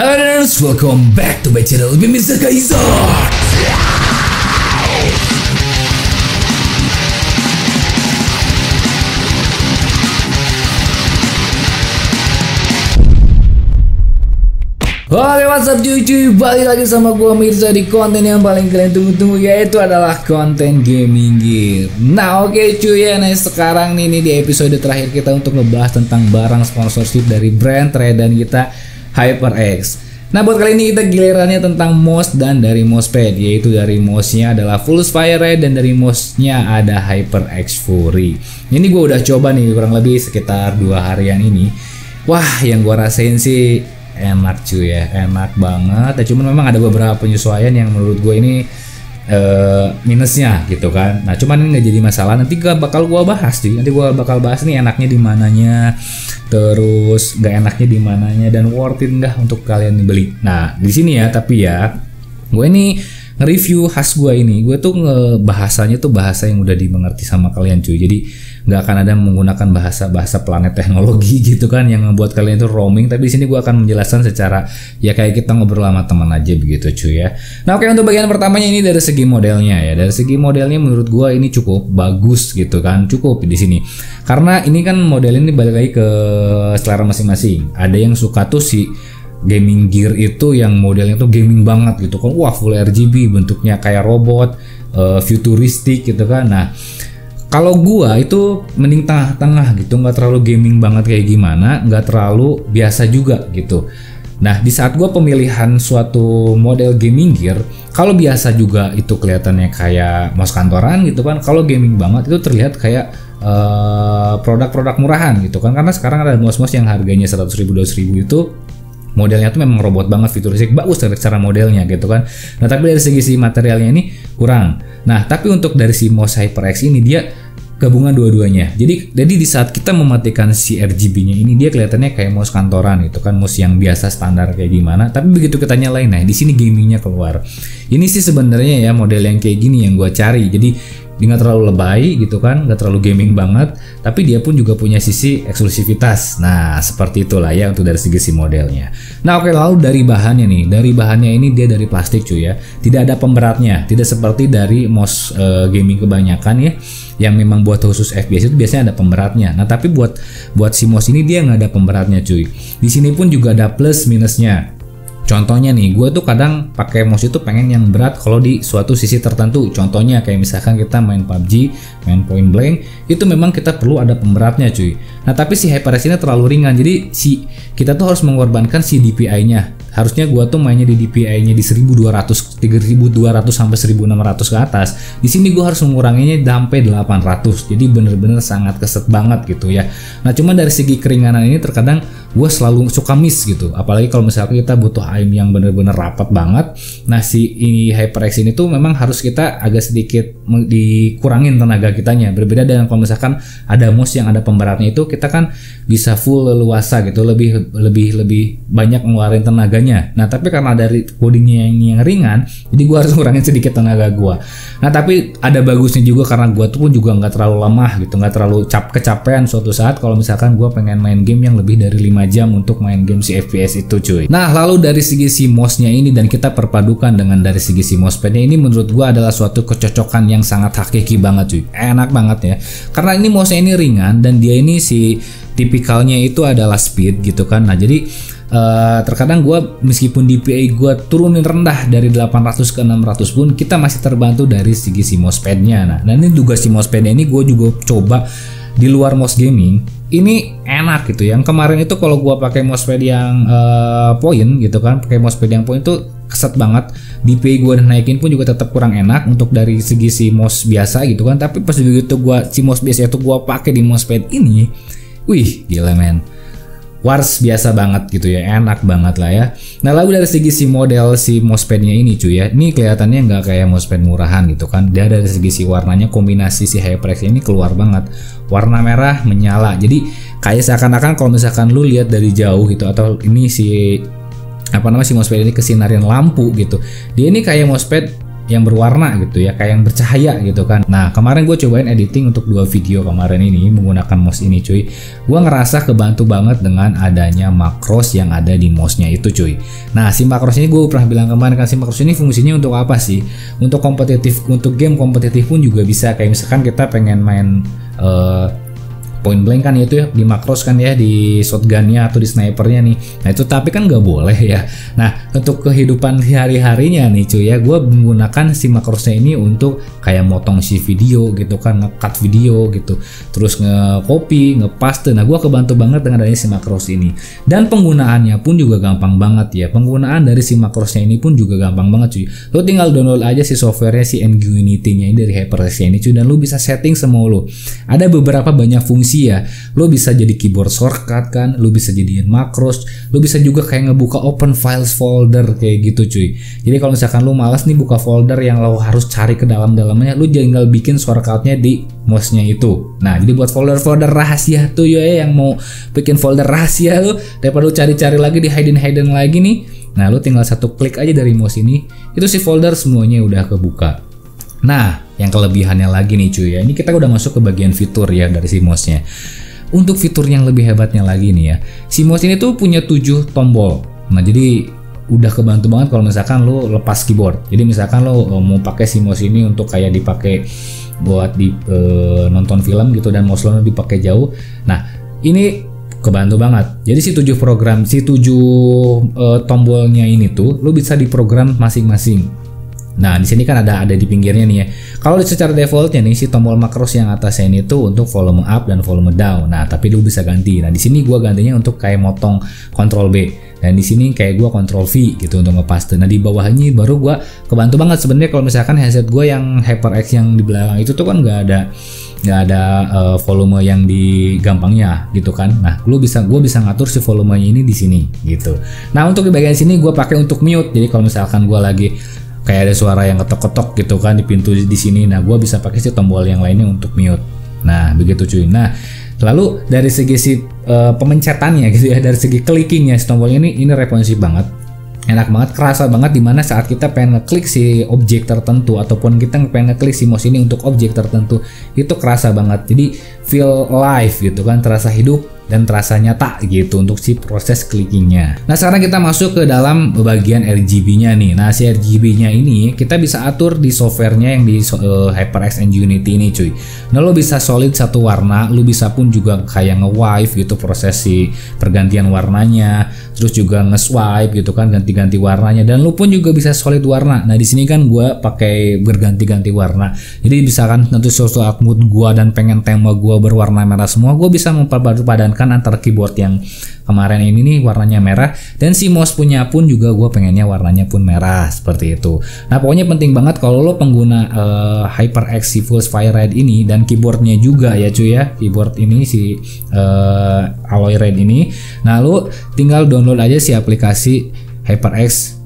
Halo guys, welcome back to my channel Mr. Kaiser. Oke, what's up cuy, balik lagi sama gua Mirza di konten yang paling kalian tunggu-tunggu, yaitu adalah konten gaming gear. Nah oke cuy ya, nah sekarang nih di episode terakhir kita untuk ngebahas tentang barang sponsorship dari brand trade-an kita HyperX. Nah buat kali ini kita gilirannya tentang mouse dan dari mousepad, yaitu dari mouse-nya adalah Pulse Fire Red dan dari mouse-nya ada HyperX Fury. Ini gua udah coba nih kurang lebih sekitar 2 harian ini. Wah, yang gua rasain sih enak cuy ya, enak banget. Cuman memang ada beberapa penyesuaian yang menurut gue ini minusnya gitu kan. Nah cuman ini nggak jadi masalah, nanti bakal gue bahas cuy. Nanti gue bakal bahas nih enaknya di mananya, terus nggak enaknya di mananya, dan worth it nggak untuk kalian beli. Nah di sini ya, tapi ya gue ini nge-review khas gue ini, gue tuh bahasanya tuh bahasa yang udah dimengerti sama kalian cuy. Jadi nggak akan ada menggunakan bahasa planet teknologi gitu kan yang membuat kalian itu roaming. Tapi di sini gue akan menjelaskan secara ya kayak kita ngobrol sama teman aja begitu cuy ya. Nah oke, untuk bagian pertamanya ini dari segi modelnya ya. Dari segi modelnya menurut gue ini cukup bagus gitu kan, cukup di sini. Karena ini kan model ini balik lagi ke selera masing-masing. Ada yang suka tuh si gaming gear itu yang modelnya tuh gaming banget gitu kan, wah full RGB, bentuknya kayak robot, futuristik gitu kan. Nah kalau gua itu mending tengah-tengah gitu, nggak terlalu gaming banget kayak gimana, nggak terlalu biasa juga gitu. Nah di saat gua pemilihan suatu model gaming gear, kalau biasa juga itu kelihatannya kayak mouse kantoran gitu kan, kalau gaming banget itu terlihat kayak produk-produk murahan gitu kan. Karena sekarang ada mouse-mouse yang harganya 100.000 200.000 itu modelnya tuh memang robot banget, futuristik, bagus dari cara modelnya gitu kan. Nah tapi dari segi materialnya ini kurang. Nah tapi untuk dari si mouse HyperX ini dia gabungan dua-duanya. Jadi di saat kita mematikan si RGB-nya ini, dia kelihatannya kayak mouse kantoran gitu kan, mouse yang biasa standar kayak gimana. Tapi begitu kita nyalain, nah di sini gamingnya keluar. Ini sih sebenarnya ya model yang kayak gini yang gue cari. Jadi dia nggak terlalu lebay gitu kan, nggak terlalu gaming banget, tapi dia pun juga punya sisi eksklusivitas. Nah seperti itulah ya untuk dari segi modelnya. Nah oke, lalu dari bahannya nih, dari bahannya ini dia dari plastik cuy ya, tidak ada pemberatnya, tidak seperti dari mouse gaming kebanyakan ya, yang memang buat khusus FPS itu biasanya ada pemberatnya. Nah tapi buat si mouse ini dia nggak ada pemberatnya cuy. Di sini pun juga ada plus minusnya. Contohnya nih, gue tuh kadang pakai mouse itu pengen yang berat kalau di suatu sisi tertentu. Contohnya kayak misalkan kita main PUBG, main Point Blank, itu memang kita perlu ada pemberatnya cuy. Nah tapi si HyperX ini terlalu ringan, jadi kita tuh harus mengorbankan si DPI-nya. Harusnya gue tuh mainnya di DPI-nya di 1200, 3200 sampai 1600 ke atas. Di sini gue harus menguranginya sampai 800. Jadi bener-bener sangat keset banget gitu ya. Nah cuman dari segi keringanan ini terkadang gue selalu suka miss gitu. Apalagi kalau misalkan kita butuh aim yang bener-bener rapat banget. Nah ini HyperX ini tuh memang harus kita agak sedikit dikurangin tenaga kitanya. Berbeda dengan kalau misalkan ada mouse yang ada pemberatnya, itu kita kan bisa full leluasa gitu, lebih banyak ngeluarin tenaganya. Nah tapi karena dari codingnya yang ringan, jadi gue harus ngurangin sedikit tenaga gue. Nah tapi ada bagusnya juga karena gue tuh pun juga nggak terlalu lemah gitu, nggak terlalu kecapean suatu saat kalau misalkan gue pengen main game yang lebih dari 5 jam untuk main game si FPS itu cuy. Nah lalu dari segi si mouse-nya ini dan kita perpadukan dengan dari segi si mousepad-nya ini, menurut gue adalah suatu kecocokan yang sangat hakiki banget cuy. Enak banget ya, karena ini mouse-nya ini ringan dan dia ini si tipikalnya itu adalah speed gitu kan. Nah jadi terkadang gue meskipun DPI gue turunin rendah dari 800 ke 600 pun kita masih terbantu dari segi si mousepadnya. Nah ini juga si mousepadnya ini gue juga coba di luar mouse gaming, ini enak gitu. Yang kemarin itu kalau gue pakai mousepad yang point gitu kan, pakai mousepad yang point itu keset banget, DPI gue naikin pun juga tetap kurang enak untuk dari segi si mouse biasa gitu kan. Tapi pas begitu si mouse biasa itu gue pakai di mousepad ini, wih gila men, wars biasa banget gitu ya, enak banget lah ya. Nah lalu dari segi si model si mousepadnya ini cuy ya, ini kelihatannya nggak kayak mousepad murahan gitu kan. Dia dari segi si warnanya, kombinasi si HyperX ini keluar banget, warna merah menyala. Jadi kayak seakan-akan kalau misalkan lu lihat dari jauh gitu, atau ini si mousepad ini kesinarin lampu gitu, dia ini kayak mousepad yang berwarna gitu ya, kayak yang bercahaya gitu kan. Nah kemarin gue cobain editing untuk 2 video kemarin ini menggunakan mouse ini cuy. Gue ngerasa kebantu banget dengan adanya makros yang ada di mouse-nya itu cuy. Nah si makros ini gue pernah bilang kemarin kan, si makros ini fungsinya untuk apa sih? Untuk kompetitif, untuk game kompetitif pun juga bisa. Kayak misalkan kita pengen main point blank kan itu ya, di makros kan ya, di shotgunnya atau di snipernya nih. Nah itu tapi kan nggak boleh ya. Nah untuk kehidupan hari-harinya nih cuy ya, gue menggunakan si makrosnya ini untuk kayak motong si video gitu kan, nge-cut video gitu, terus nge-copy, nge-paste. Nah gue kebantu banget dengan adanya si makros ini. Dan penggunaannya pun juga gampang banget ya. Penggunaan dari si makrosnya ini pun juga gampang banget cuy. Lo tinggal download aja si softwarenya, si Unity-nya ini dari HyperX ini cuy, dan lo bisa setting semua lo. Ada beberapa banyak fungsi ya, lo bisa jadi keyboard shortcut kan, lo bisa jadiin makros, lo bisa juga kayak ngebuka open files folder kayak gitu cuy. Jadi kalau misalkan lo malas nih buka folder yang lo harus cari ke dalam-dalamnya, lo tinggal bikin shortcutnya di mouse-nya itu. Nah jadi buat folder-folder rahasia tuh ya, yang mau bikin folder rahasia lo, daripada lo cari-cari lagi di hidden lagi nih, nah lo tinggal satu klik aja dari mouse ini, itu si folder semuanya udah kebuka. Nah, yang kelebihannya lagi nih cuy ya, ini kita udah masuk ke bagian fitur ya dari si mouse-nya. Untuk fitur yang lebih hebatnya lagi nih ya, si mouse ini tuh punya 7 tombol. Nah, jadi udah kebantu banget kalau misalkan lo lepas keyboard. Jadi misalkan lo mau pakai si mouse ini untuk kayak dipakai buat di nonton film gitu, dan mouse lo dipakai jauh. Nah, ini kebantu banget. Jadi si 7 program, si 7 tombolnya ini tuh lo bisa diprogram masing-masing. Nah di sini kan ada di pinggirnya nih ya. Kalau secara defaultnya nih si tombol makros yang atasnya ini tuh untuk volume up dan volume down. Nah tapi lu bisa ganti. Nah di sini gua gantinya untuk kayak motong Ctrl B, dan di sini kayak gua Ctrl V gitu untuk ngepaste. Nah di bawah ini baru gua kebantu banget sebenarnya kalau misalkan headset gua yang HyperX yang di belakang itu tuh kan nggak ada volume yang di gampangnya gitu kan. Nah, gua bisa ngatur si volumenya ini di sini gitu. Nah, untuk di bagian sini gua pakai untuk mute. Jadi kalau misalkan gua lagi kayak ada suara yang ketok-ketok gitu kan di pintu di sini, nah gua bisa pakai si tombol yang lainnya untuk mute. Nah, begitu cuy. Nah, lalu dari segi si pemencetannya gitu ya, dari segi clickingnya si tombol ini responsif banget. Enak banget, kerasa banget dimana saat kita pengen ngeklik si objek tertentu ataupun kita pengen ngeklik si mouse ini untuk objek tertentu, itu kerasa banget. Jadi feel alive gitu kan, terasa hidup dan terasa nyata gitu untuk si proses clickingnya. Nah sekarang kita masuk ke dalam bagian RGB-nya nih. Nah si RGB-nya ini kita bisa atur di softwarenya yang di HyperX Unity ini cuy. Nah lo bisa solid satu warna, lo bisa pun juga kayak nge-wipe gitu proses si pergantian warnanya, terus juga nge-swipe gitu kan, ganti-ganti warnanya, dan lo pun juga bisa solid warna. Nah di sini kan gue pakai berganti-ganti warna, jadi bisa kan tentu sesuatu mood gue dan pengen tema gue berwarna merah semua, gue bisa memperpadankan antara keyboard yang kemarin ini nih warnanya merah, dan si mouse punya pun juga gue pengennya warnanya pun merah seperti itu. Nah pokoknya penting banget kalau lo pengguna HyperX Pulse Fire Red ini, dan keyboardnya juga ya cuy ya, keyboard ini si Alloy Red ini. Nah lo tinggal download aja si aplikasi HyperX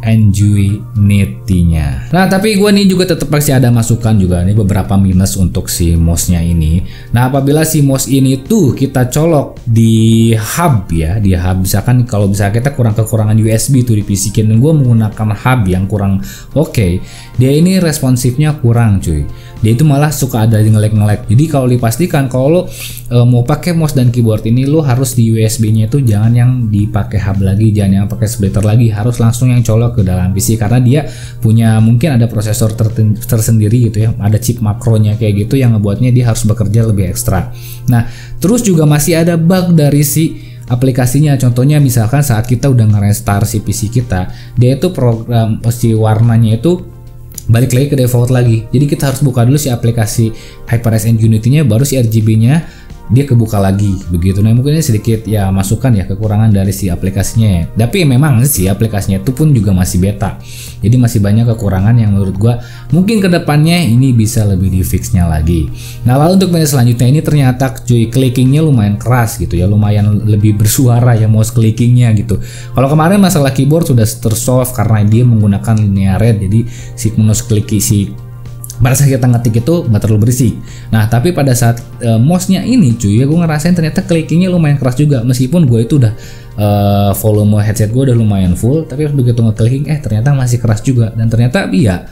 Unity-nya. Nah tapi gue nih juga tetap pasti ada masukan juga nih, beberapa minus untuk si mouse-nya ini. Nah apabila si mouse ini tuh kita colok di hub ya, di hub misalkan kalau misalnya kita kekurangan USB tuh di PC, dan gue menggunakan hub yang kurang oke, dia ini responsifnya kurang cuy. Dia itu malah suka ada nge-lag. Jadi kalau dipastikan kalau lo mau pakai mouse dan keyboard ini, lo harus di USB-nya itu jangan yang dipakai hub lagi, jangan yang pakai splitter lagi, harus langsung yang colok ke dalam PC, karena dia punya mungkin ada prosesor tersendiri gitu ya, ada chip makronya kayak gitu yang ngebuatnya dia harus bekerja lebih ekstra. Nah terus juga masih ada bug dari si aplikasinya. Contohnya misalkan saat kita udah nge-restart si PC kita, dia itu program si warnanya itu balik lagi ke default lagi. Jadi kita harus buka dulu si aplikasi HyperX Unity-nya, baru si RGB-nya dia kebuka lagi begitu. Nah mungkin ini sedikit ya masukan ya, kekurangan dari si aplikasinya ya. Tapi memang si aplikasinya itu pun juga masih beta, jadi masih banyak kekurangan yang menurut gua mungkin kedepannya ini bisa lebih di fixnya lagi. Nah lalu untuk menu selanjutnya ini ternyata cuy clickingnya lumayan keras gitu ya, lumayan lebih bersuara ya mouse clickingnya gitu. Kalau kemarin masalah keyboard sudah tersolve karena dia menggunakan linear red, jadi si mouse clicking si pada saat kita ngetik itu nggak terlalu berisik. Nah tapi pada saat mouse-nya ini cuy ya, gue ngerasain ternyata clickingnya lumayan keras juga, meskipun gue itu udah volume headset gue udah lumayan full, tapi begitu nge-clicking ternyata masih keras juga. Dan ternyata iya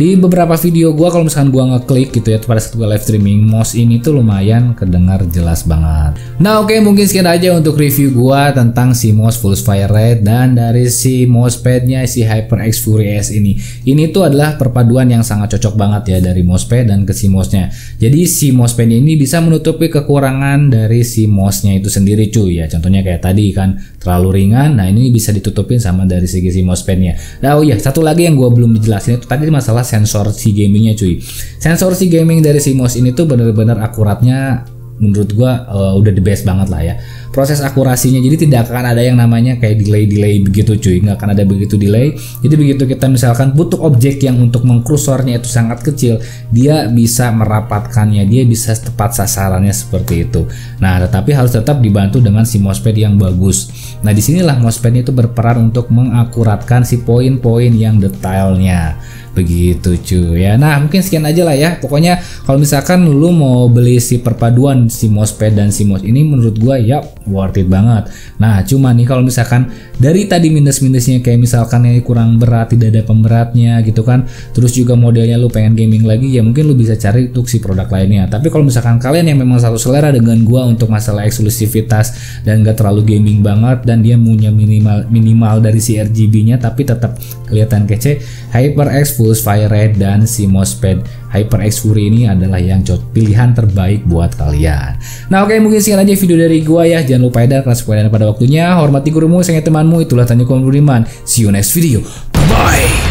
Di beberapa video gua kalau misalkan gua ngeklik gitu ya pada saat gua live streaming, mouse ini tuh lumayan kedengar jelas banget. Nah oke, mungkin sekian aja untuk review gua tentang si mouse Pulse Fire Red dan dari si mousepadnya si HyperX Fury S ini. Ini tuh adalah perpaduan yang sangat cocok banget ya dari mousepad dan ke si mouse-nya. Jadi si mousepad ini bisa menutupi kekurangan dari si mouse-nya itu sendiri cuy ya. Contohnya kayak tadi kan terlalu ringan, nah ini bisa ditutupin sama dari segi si mousepadnya. Nah oh iya, satu lagi yang gua belum dijelasin itu tadi masalah sensor si gamingnya cuy. Sensor si gaming dari si mouse ini tuh bener-bener akuratnya menurut gua udah the best banget lah ya. Proses akurasinya jadi tidak akan ada yang namanya kayak delay begitu cuy, nggak akan ada begitu delay. Jadi begitu kita misalkan butuh objek yang untuk mengkursornya itu sangat kecil, dia bisa merapatkannya, dia bisa tepat sasarannya seperti itu. Nah tetapi harus tetap dibantu dengan si mousepad yang bagus. Nah disinilah mousepadnya itu berperan untuk mengakuratkan si poin-poin yang detailnya. Begitu cuy ya. Nah mungkin sekian aja lah ya. Pokoknya kalau misalkan lu mau beli si perpaduan si mousepad dan si mouse ini, menurut gua ya worth it banget. Nah cuma nih kalau misalkan dari tadi minus-minusnya kayak misalkan ini kurang berat, tidak ada pemberatnya gitu kan, terus juga modelnya lu pengen gaming lagi, ya mungkin lu bisa cari untuk si produk lainnya. Tapi kalau misalkan kalian yang memang satu selera dengan gua untuk masalah eksklusivitas dan gak terlalu gaming banget dan dia punya minimal dari si RGB nya tapi tetap kelihatan kece, HyperX Pulse Fire Red dan si mousepad HyperX Fury ini adalah yang pilihan terbaik buat kalian. Nah oke, mungkin sekian aja video dari gua ya. Jangan lupa ya, kelas pada waktunya. Hormati gurumu, sayang temanmu. Itulah Tanya Budiman. See you next video. Bye bye.